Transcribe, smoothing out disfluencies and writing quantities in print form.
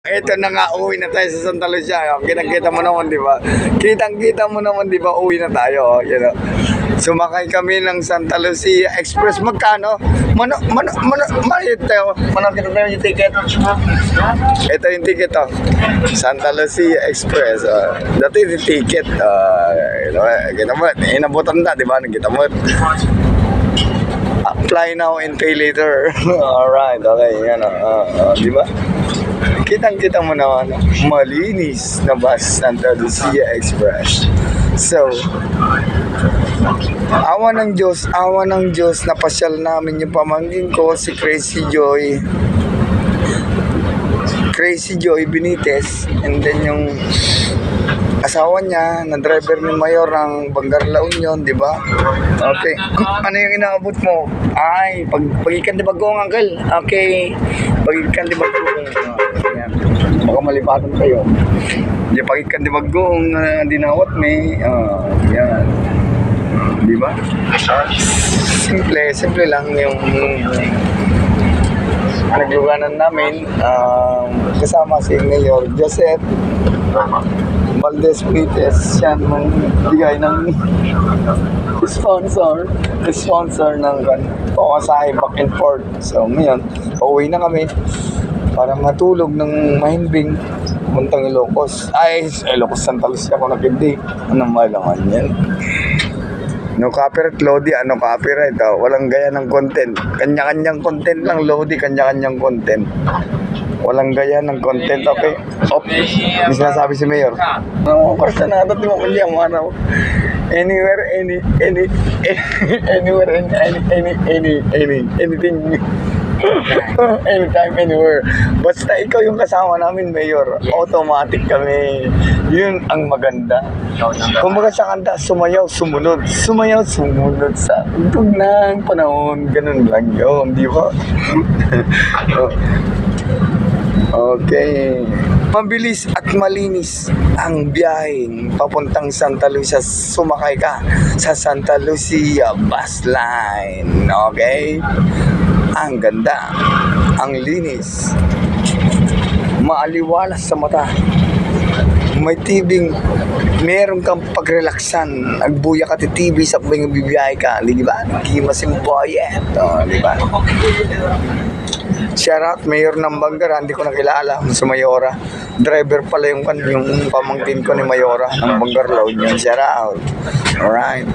Ito na nga, uwi na tayo sa Santa Lucia. Kitang-kita mo naman, di ba? Kitang-kita mo naman, di ba? Uwi na tayo. You know? Sumakay kami ng Santa Lucia Express. Magkano? Kita na yung ticket. Ito yung ticket, oh. Santa Lucia Express. Dati yung ticket. Kita mo, inabutan na, di ba? Kita mo. Apply now and pay later. Alright, okay. Yan, di ba? Kitang-kita mo naman, malinis na bus Santa Lucia Express. So, awa ng Diyos, napasyal namin yung pamangkin ko, si Crazy Joy Benitez, and then yung asawa niya, na driver ni Mayor ng Bangar La Union, di ba? Okay. Ano yung inaabot mo? Ay, pagikan di bagong, uncle. Okay. Pagikan di bagong. Yan. Baka malipatan kayo. Di pagikan di bagong dinawat may. Yan. Di ba? Simple lang yung nagluganan namin. Kasama si Mayor Joseph Valdez Pites, yan mong bigay ng sponsor ng pamasahe back and forth. So ngayon, pauwi na kami para matulog ng mahimbing puntang Ilocos. Ilocos Santa Lucia ako nakindi. Anong malangan yan? No copyright, Lodi, ano copyright? Walang gaya ng content. Kanya-kanyang content lang, Lodi, kanya-kanyang content. Walang gaya ng content, okay? May sinasabi si Mayor. Basta natin mo kundi ang manaw. Anywhere, anything. Anytime, anywhere. Basta ikaw yung kasama namin, Mayor. Automatic kami. Yun ang maganda. Kumbaga sa kanta, sumayaw, sumunod. Sumayaw, sumunod sa tugtog ng panahon. Ganun lang yun, di ba? Okay. Mabilis at malinis ang biyaheng papuntang Santa Lucia. Sumakay ka sa Santa Lucia bus line. Okay? Ang ganda. Ang linis. Maaliwalas sa mata. May tibing, meron kang pagrelaksan. Nagbuya ka ti TV sa kung bibiyahe ka. Di ba? Gimasin boyet. Di ba? Shout out, Mayor ng Bangar, hindi ko nakilala si Mayora. Driver pala yung pamangkin ko ni Mayora ng Bangar Load. Shout out. Alright.